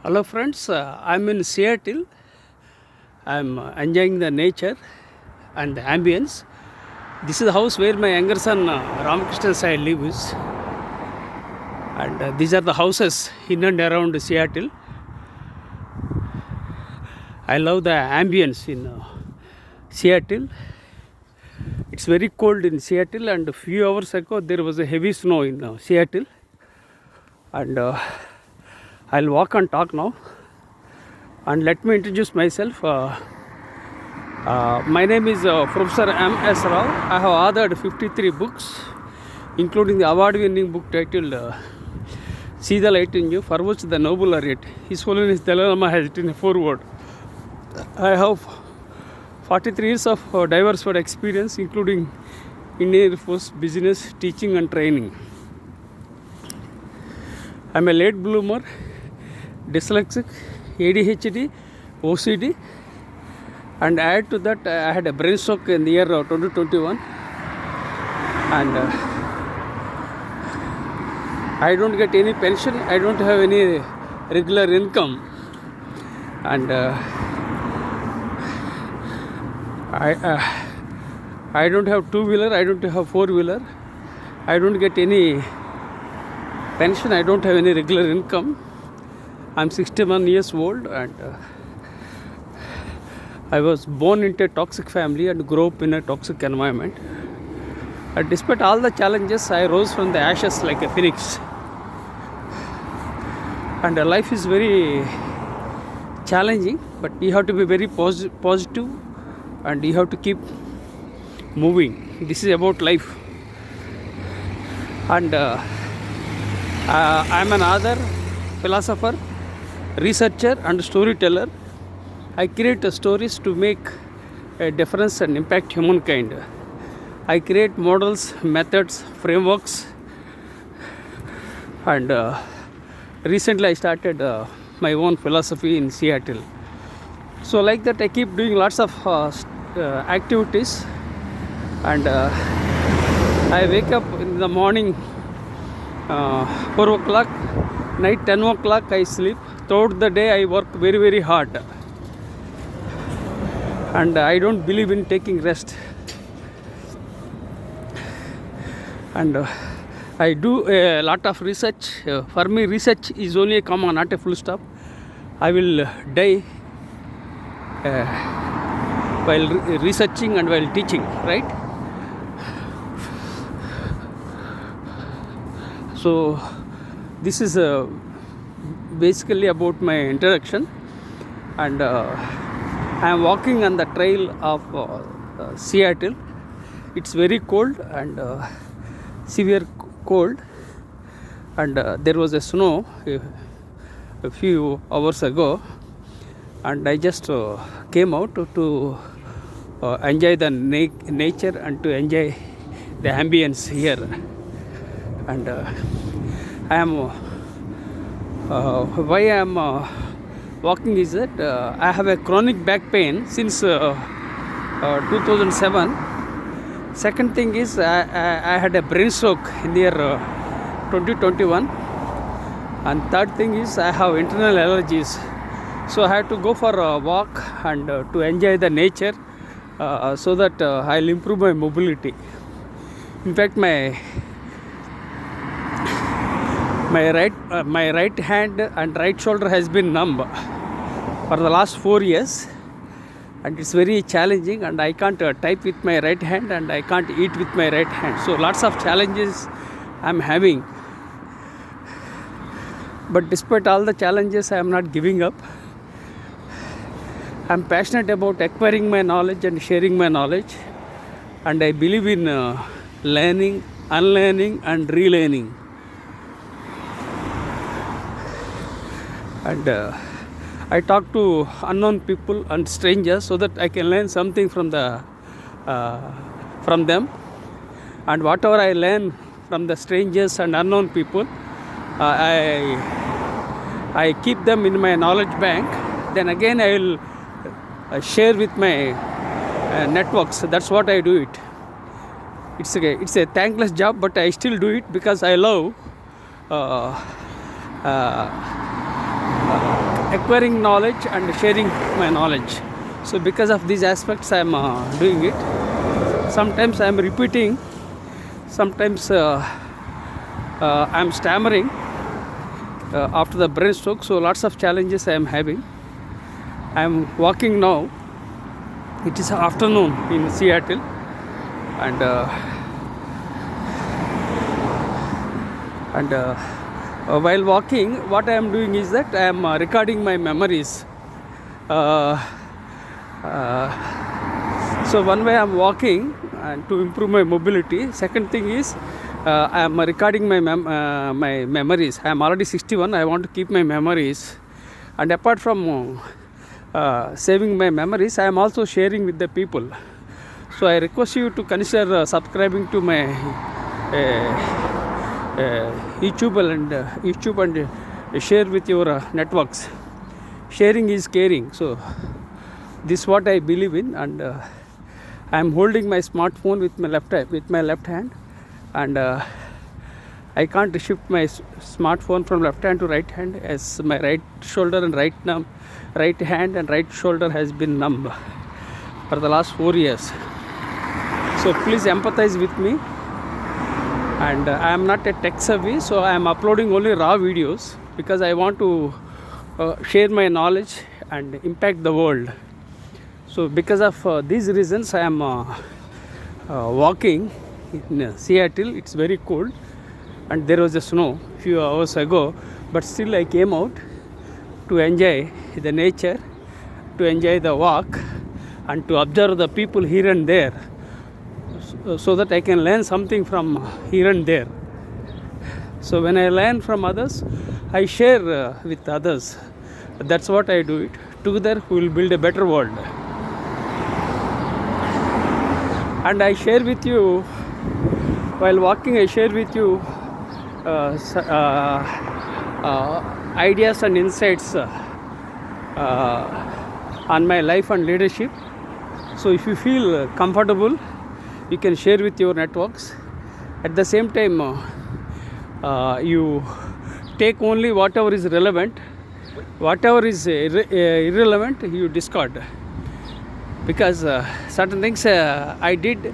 Hello friends, I'm in Seattle. I'm enjoying the nature and the ambience. This is the house where my younger son Ramakrishna Sai lives, and these are the houses in and around Seattle. I love the ambience in Seattle. It's very cold in Seattle, and a few hours ago there was a heavy snow in Seattle. And I'll walk and talk now. And let me introduce myself. My name is Professor M.S. Rao. I have authored 53 books, including the award-winning book titled See the Light in You, for which the Nobel laureate, His Holiness Dalai Lama, has written a foreword. I have 43 years of diverse world experience, including Indian Air Force, business, teaching and training. I'm a late bloomer, dyslexic, ADHD, OCD, and add to that I had a brain stroke in the year 2021, and I don't get any pension, I don't have any regular income, and I don't have two-wheeler, I don't have four-wheeler, I don't get any pension, I don't have any regular income. I'm 61 years old, and I was born into a toxic family and grew up in a toxic environment. And despite all the challenges, I rose from the ashes like a phoenix. And life is very challenging, but you have to be very positive, and you have to keep moving. This is about life. And I'm an author, philosopher, researcher and storyteller. I create stories to make a difference and impact humankind. I create models, methods, frameworks, and recently I started my own philosophy in Seattle. So like that I keep doing lots of activities, and I wake up in the morning 4 o'clock, night 10 o'clock I sleep. Throughout the day I work very, very hard, and I don't believe in taking rest. And I do a lot of research. For me, research is only a comma, not a full stop. I will die while researching and while teaching, right? So this is basically about my introduction, and I am walking on the trail of Seattle. It's very cold and severe cold, and there was a snow a few hours ago, and I just came out to enjoy the nature and to enjoy the ambience here. And I am why I am walking is that I have a chronic back pain since 2007. Second thing is I had a brain stroke in the year 2021, and third thing is I have internal allergies. So I had to go for a walk and to enjoy the nature, so that I'll improve my mobility. In fact, my right hand and right shoulder has been numb for the last 4 years, and it's very challenging, and I can't type with my right hand, and I can't eat with my right hand. So lots of challenges I'm having, but despite all the challenges I am not giving up. I'm passionate about acquiring my knowledge and sharing my knowledge, and I believe in learning, unlearning and relearning. And I talk to unknown people and strangers so that I can learn something from them. And whatever I learn from the strangers and unknown people, I keep them in my knowledge bank. Then again I will share with my networks. That's what I do it. It's a thankless job, but I still do it because I love acquiring knowledge and sharing my knowledge. So because of these aspects I am doing it. Sometimes I am repeating, sometimes I am stammering after the brain stroke, so lots of challenges I am having. I am walking now. It is afternoon in Seattle, and while walking, what I am doing is that I am recording my memories. So one way I am walking and to improve my mobility. Second thing is I am recording my memories. I am already 61. I want to keep my memories, and apart from saving my memories, I am also sharing with the people. So I request you to consider subscribing to my YouTube and share with your networks. Sharing is caring. So this is what I believe in, and I am holding my smartphone with my left hand, and I can't shift my smartphone from left hand to right hand, as my right shoulder and right hand and right shoulder has been numb for the last 4 years. So please empathize with me. And I am not a tech savvy, so I am uploading only raw videos because I want to share my knowledge and impact the world. So because of these reasons, I am walking in Seattle. It's very cold, and there was a snow a few hours ago, but still I came out to enjoy the nature, to enjoy the walk, and to observe the people here and there, so that I can learn something from here and there. So when I learn from others, I share with others. That's what I do it. Together we will build a better world. And I share with you, while walking, I share with you ideas and insights on my life and leadership. So if you feel comfortable, you can share with your networks. At the same time, you take only whatever is relevant. Whatever is irrelevant, you discard. Because certain things I did,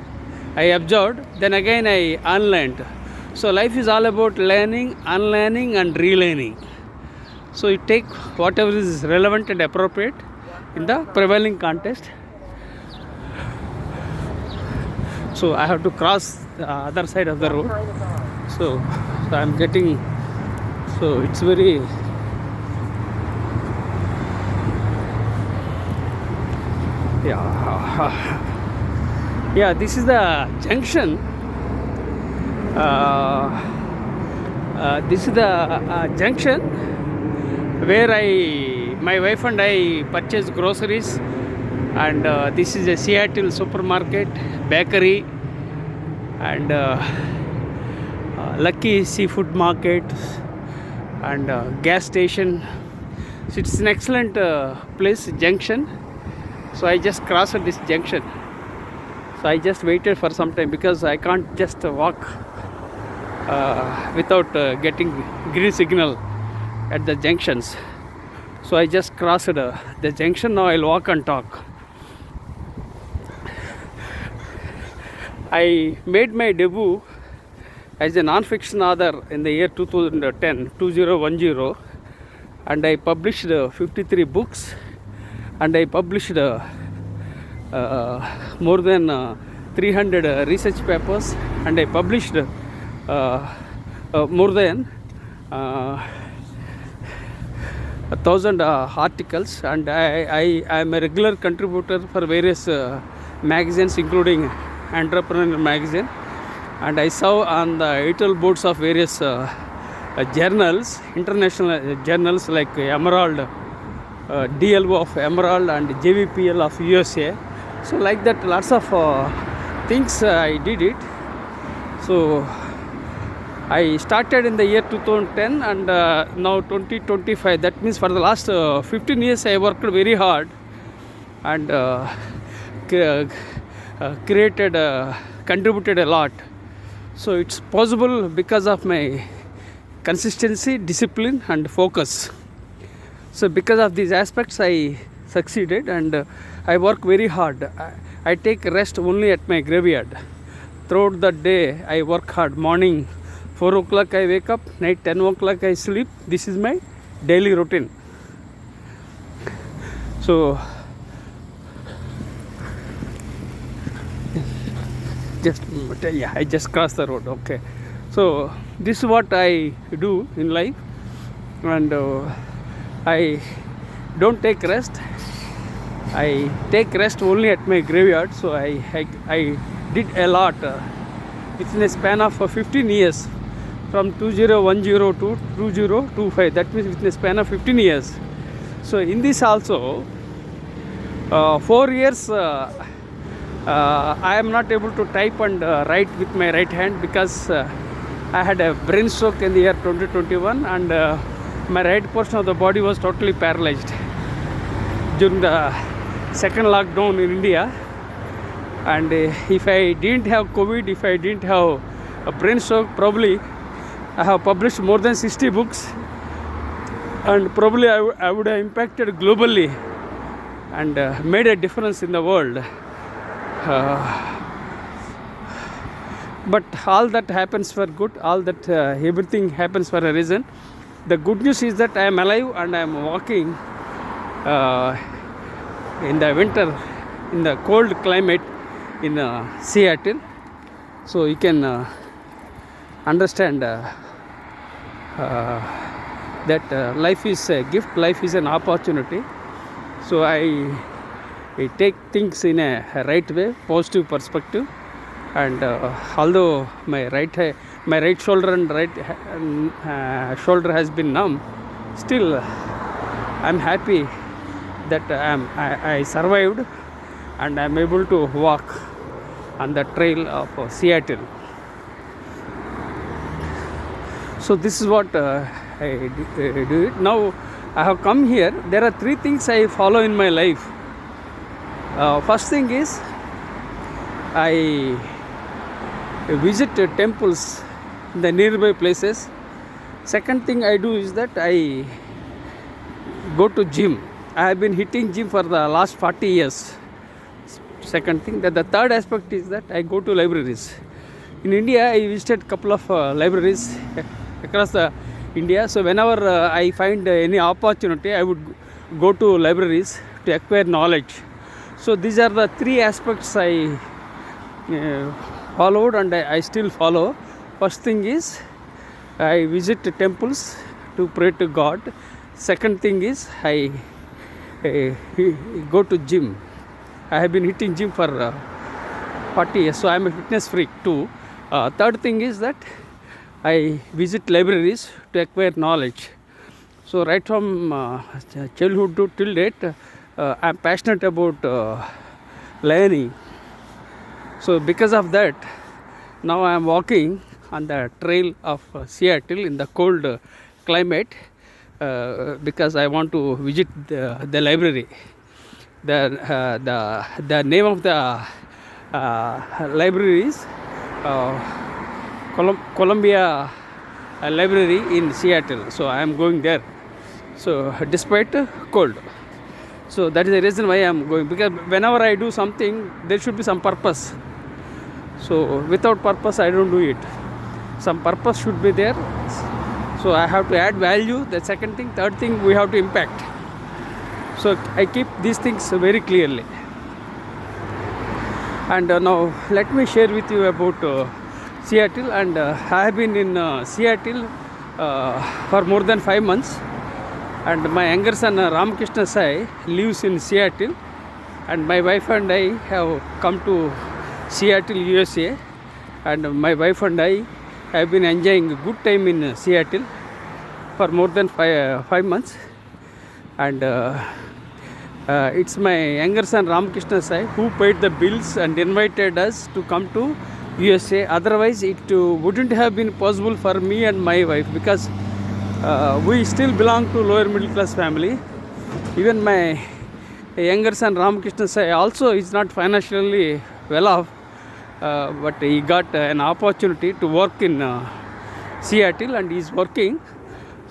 I observed, then again I unlearned. So life is all about learning, unlearning and relearning. So you take whatever is relevant and appropriate in the prevailing context. So I have to cross the other side of the road. So I am getting, so it's very, yeah, this is the junction. This is the junction where my wife and I purchase groceries, and this is a Seattle supermarket, bakery, and Lucky Seafood Market, and gas station. So it's an excellent place, junction. So I just crossed this junction. So I just waited for some time because I can't just walk without getting green signal at the junctions. So I just crossed the junction. Now I'll walk and talk. I made my debut as a non-fiction author in the year 2010, and I published 53 books, and I published more than 300 research papers, and I published more than 1,000 articles, and I am a regular contributor for various magazines, including Entrepreneur magazine, and I serve on the editorial boards of various journals, international journals like Emerald, DLO of Emerald, and JVPL of USA. So like that, lots of things I did it. So I started in the year 2010, and now 2025. That means for the last 15 years I worked very hard and contributed a lot. So it's possible because of my consistency, discipline and focus. So because of these aspects I succeeded, and I work very hard. I take rest only at my graveyard. Throughout the day I work hard. Morning 4 o'clock I wake up, night 10 o'clock I sleep. This is my daily routine. So I just crossed the road. Okay, so this is what I do in life, and I don't take rest. I take rest only at my graveyard. So I did a lot within a span of 15 years, from 2010 to 2025. That means within a span of 15 years. So in this also 4 years I am not able to type and write with my right hand, because I had a brain stroke in the year 2021, and my right portion of the body was totally paralyzed during the second lockdown in India. And if I didn't have COVID, if I didn't have a brain stroke, probably I have published more than 60 books, and probably I would have impacted globally and made a difference in the world. But all that happens for good. All that everything happens for a reason. The good news is that I am alive and I am walking in the winter, in the cold climate in Seattle. So you can understand that life is a gift, life is an opportunity. So I take things in a right way, positive perspective. And although my right shoulder and right shoulder has been numb, still I'm happy that I survived, and I'm able to walk on the trail of Seattle. So this is what I do it. Now I have come here. There are 3 things I follow in my life. First thing is I visit temples in the nearby places. Second thing I do is that I go to gym. I have been hitting gym for the last 40 years. Second thing. The third aspect is that I go to libraries. In India, I visited a couple of libraries across the India. So whenever I find any opportunity, I would go to libraries to acquire knowledge. So these are the 3 aspects I followed, and I still follow. First thing is I visit temples to pray to God. Second thing is I go to gym. I have been hitting gym for 40 years, so I am a fitness freak too. Third thing is that I visit libraries to acquire knowledge. So right from childhood to till date, I am passionate about learning. So because of that, now I am walking on the trail of Seattle in the cold climate, because I want to visit the library. The name of the library is Columbia Library in Seattle. So I am going there. So despite cold. So that is the reason why I am going, because whenever I do something, there should be some purpose. So without purpose, I don't do it. Some purpose should be there. So I have to add value. The second thing. Third thing, we have to impact. So I keep these things very clearly. And now let me share with you about Seattle. And I have been in Seattle for more than 5 months. And my younger son Ramakrishna Sai lives in Seattle, and my wife and I have come to Seattle, USA, and my wife and I have been enjoying a good time in Seattle for more than 5 months. And it's my younger son Ramakrishna Sai who paid the bills and invited us to come to USA. Otherwise it wouldn't have been possible for me and my wife, because we still belong to lower middle class family. Even my younger son Ramakrishna Sai also is not financially well off, but he got an opportunity to work in Seattle, and he is working.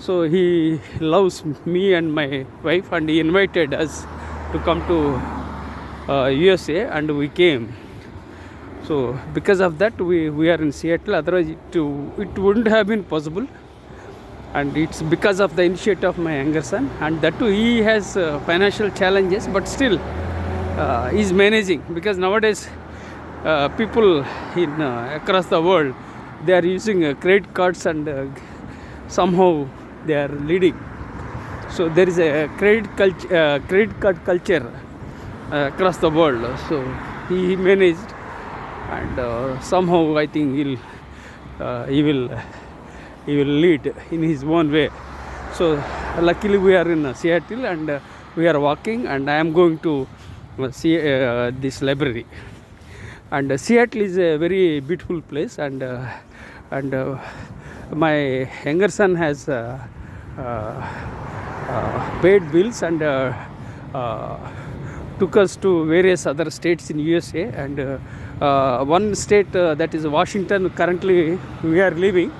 So he loves me and my wife, and he invited us to come to USA, and we came. So because of that, we are in Seattle. Otherwise, it wouldn't have been possible. And it's because of the initiative of my younger son, and that too he has financial challenges, but still he's managing, because nowadays people in across the world, they are using credit cards, and somehow they are leading. So there is a credit card culture across the world. So he managed, and somehow I think he will lead in his own way. So luckily we are in Seattle, and we are walking, and I am going to see this library. And Seattle is a very beautiful place, and my younger son has paid bills, and took us to various other states in USA, and one state, that is Washington, currently we are living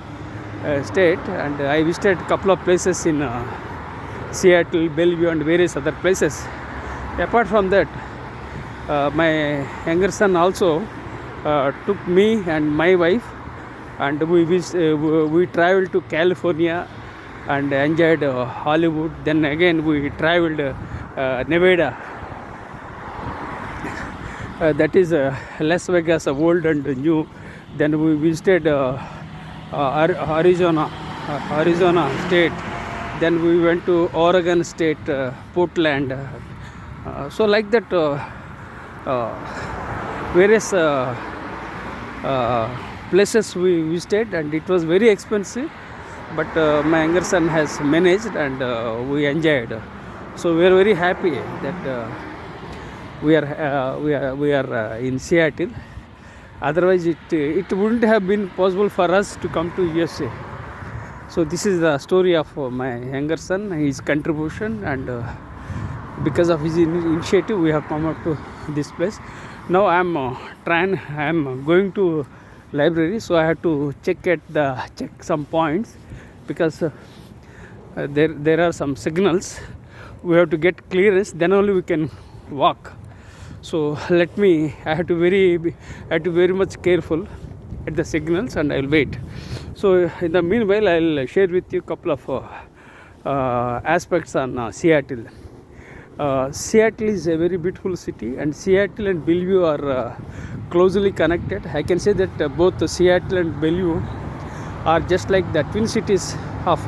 state, and I visited a couple of places in Seattle, Bellevue, and various other places. Apart from that, my younger son also took me and my wife, and we traveled to California and enjoyed Hollywood. Then again we traveled Nevada, that is Las Vegas, old and new. Then we visited Arizona state. Then we went to Oregon state, Portland. So like that, various places we visited, and it was very expensive, but my younger son has managed, and we enjoyed. So we are very happy that we are in Seattle. Otherwise it wouldn't have been possible for us to come to USA. So this is the story of my younger son, his contribution, and because of his initiative we have come up to this place. Now I am going to library, so I have to check some points, because there are some signals. We have to get clearance, then only we can walk. So I have to very much careful at the signals, and I will wait. So in the meanwhile, I will share with you a couple of aspects on Seattle. Seattle is a very beautiful city, and Seattle and Bellevue are closely connected. I can say that both Seattle and Bellevue are just like the twin cities of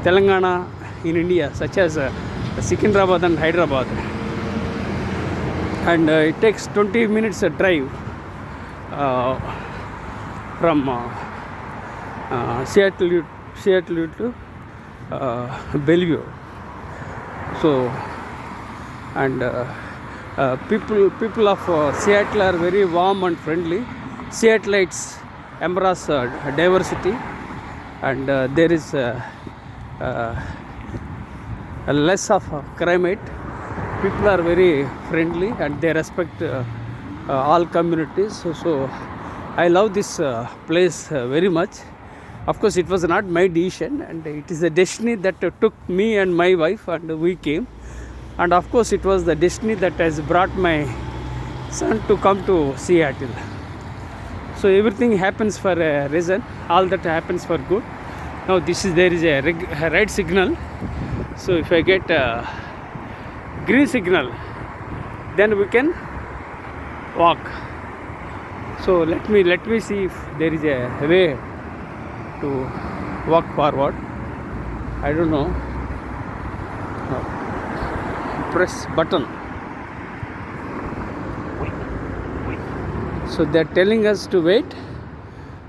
Telangana in India, such as Secunderabad and Hyderabad. And it takes 20 minutes a drive from Seattle to Bellevue. So, and people of Seattle are very warm and friendly. Seattleites embrace diversity, and there is less of crime rate. People are very friendly, and they respect all communities. So I love this place very much. Of course, it was not my decision, and it is a destiny that took me and my wife, and we came. And of course, it was the destiny that has brought my son to come to Seattle. So everything happens for a reason. All that happens for good. Now there is a red signal. So if I get a green signal, then we can walk. So let me see if there is a way to walk forward. I don't know. Press button. So they're telling us to wait.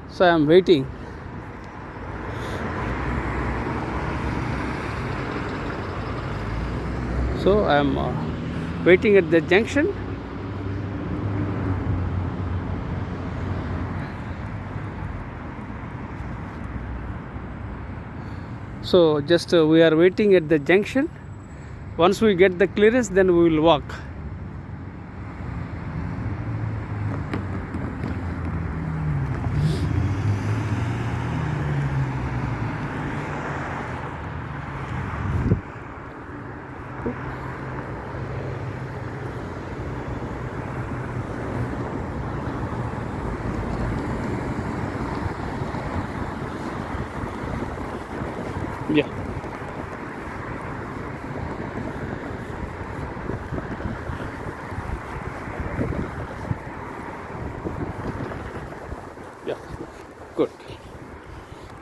So I am waiting. So I am waiting at the junction. So just we are waiting at the junction. Once we get the clearance, then we will walk.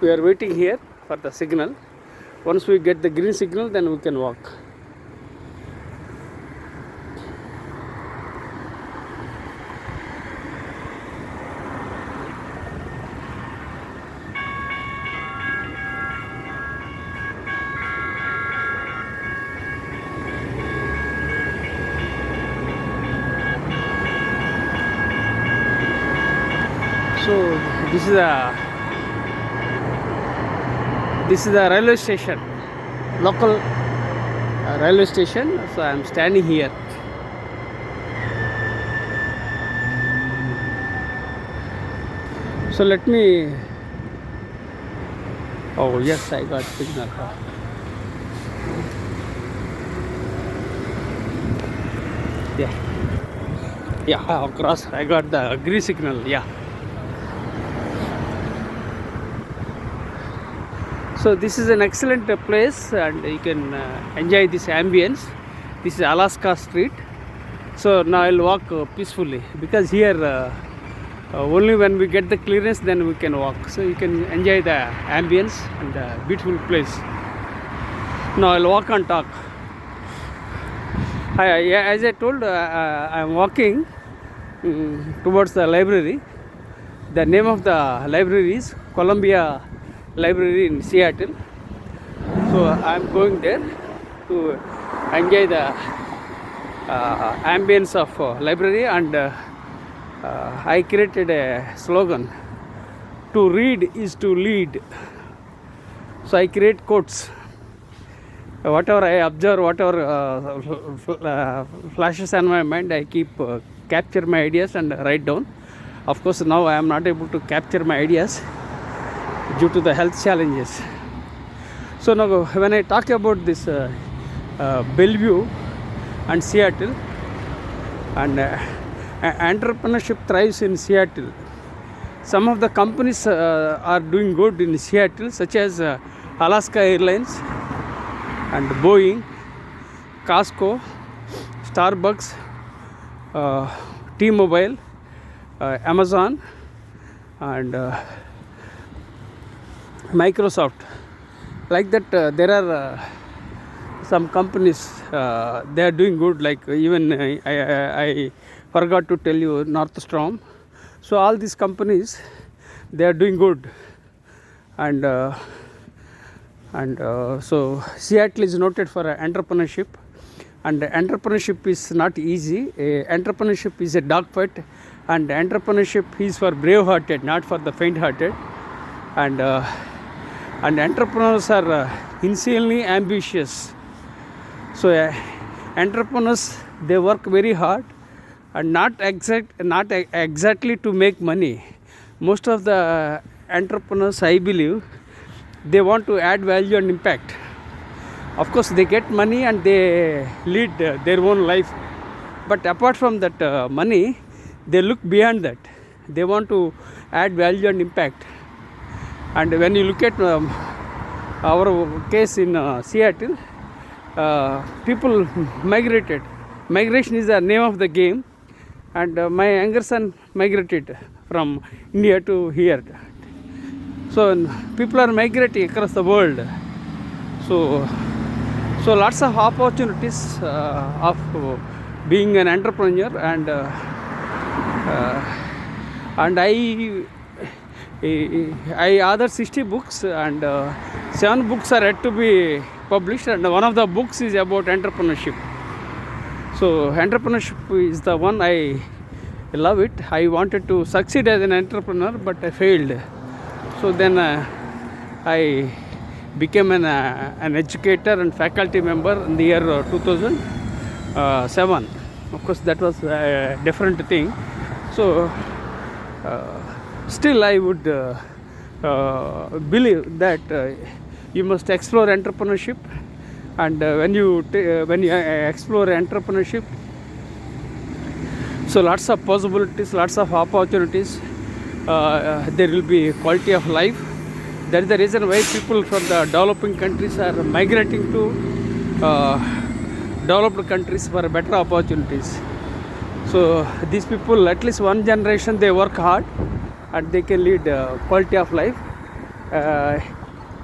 we are waiting here for the signal. Once we get the green signal, then we can walk. So this is a railway station, local railway station. So I am standing here. So let me. Oh yes, I got signal. Yeah, across. I got the green signal. Yeah. So this is an excellent place, and you can enjoy this ambience. This is Alaska Street. So now I'll walk peacefully, because here only when we get the clearance, then we can walk. So you can enjoy the ambience and the beautiful place. Now I'll walk and talk. As I told, I'm walking towards the library. The name of the library is Columbia Library in Seattle. So I'm going there to enjoy the ambience of library, and I created a slogan: to read is to lead. So I create quotes. Whatever I observe, whatever flashes on my mind, I keep capture my ideas and write down. Of course, now I am not able to capture my ideas due to the health challenges. So now when I talk about this Bellevue and Seattle, and entrepreneurship thrives in Seattle. Some of the companies are doing good in Seattle, such as Alaska Airlines and Boeing, Costco, Starbucks, T-Mobile, Amazon, and Microsoft. Like that, there are some companies, they are doing good. Like even I forgot to tell you, Northstrom. So all these companies, they are doing good, and so Seattle is noted for entrepreneurship, and entrepreneurship is not easy. Entrepreneurship is a dogfight, and entrepreneurship is for brave-hearted, not for the faint-hearted. And entrepreneurs are insanely ambitious. So entrepreneurs, they work very hard, and not exactly to make money. Most of the entrepreneurs, I believe, they want to add value and impact. Of course, they get money and they lead their own life. But apart from that money, they look beyond that. They want to add value and impact. And when you look at our case in Seattle, people migrated. Migration is the name of the game. And my younger son migrated from India to here. So people are migrating across the world. So lots of opportunities of being an entrepreneur, and I authored 60 books, and 7 books are yet to be published, and one of the books is about entrepreneurship. So entrepreneurship is the one I love it. I wanted to succeed as an entrepreneur, but I failed. So then I became an educator and faculty member in the year 2007. Of course, that was a different thing. So still I would believe that you must explore entrepreneurship, and when you explore entrepreneurship, so lots of possibilities, lots of opportunities. There will be quality of life. That is the reason why people from the developing countries are migrating to developed countries for better opportunities. So these people, at least one generation, they work hard and they can lead quality of life. uh,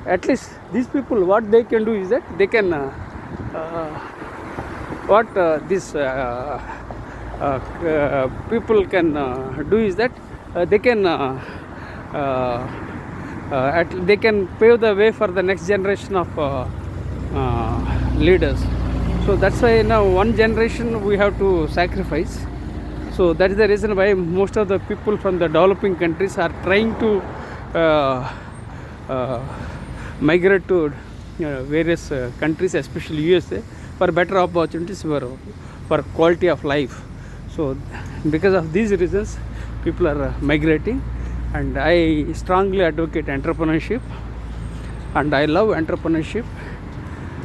at least these people, what they can do is that they can what these people can do is that they can they can pave the way for the next generation of leaders. So that's why now one generation we have to sacrifice. So that is the reason why most of the people from the developing countries are trying to migrate to various countries, especially USA, for better opportunities, for quality of life. So because of these reasons, people are migrating, and I strongly advocate entrepreneurship, and I love entrepreneurship.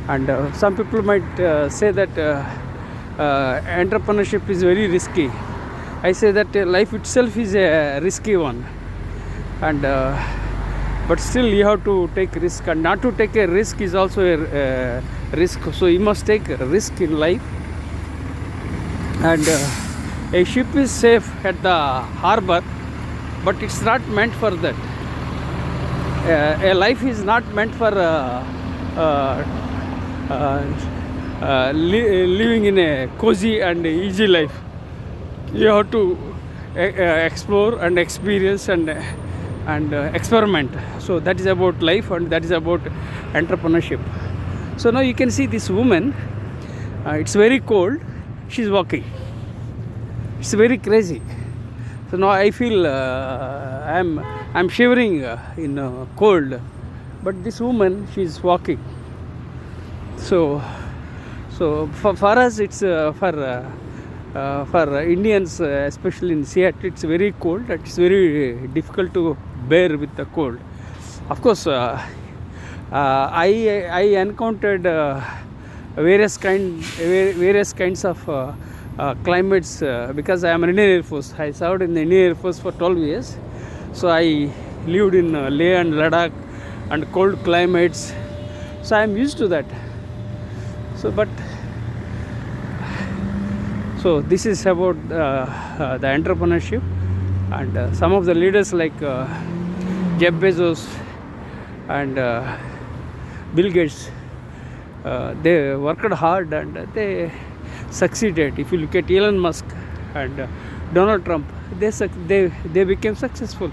And some people might say that entrepreneurship is very risky. I say that life itself is a risky one, and but still you have to take risk, and not to take a risk is also a risk. So you must take a risk in life. And a ship is safe at the harbor, but it's not meant for that. A life is not meant for living in a cozy and easy life. You have to explore and experience and experiment. So that is about life, and that is about entrepreneurship. So now you can see this woman, it's very cold, she's walking. It's very crazy. So now I feel I'm shivering in cold, but this woman, she's walking. So for us, it's for Indians, especially in Seattle, it's very cold. It's very difficult to bear with the cold. Of course, I encountered various kinds of climates because I am in Indian Air Force. I served in the Indian Air Force for 12 years. So I lived in Leh and Ladakh and cold climates. So I am used to that. So this is about the entrepreneurship, and some of the leaders like Jeff Bezos and Bill Gates, they worked hard and they succeeded. If you look at Elon Musk and Donald Trump, they became successful.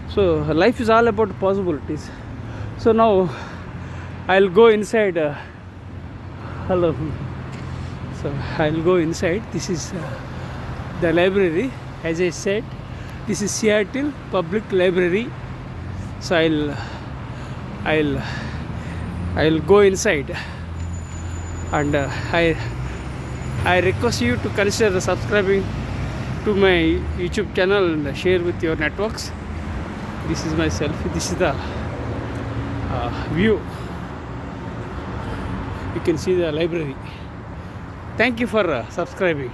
So life is all about possibilities. So now I'll go inside. Hello. So I'll go inside. This is the library. As I said, this is Seattle Public Library. So I'll go inside, and I request you to consider subscribing to my YouTube channel and share with your networks. This is my selfie. This is the view. You can see the library. Thank you for subscribing.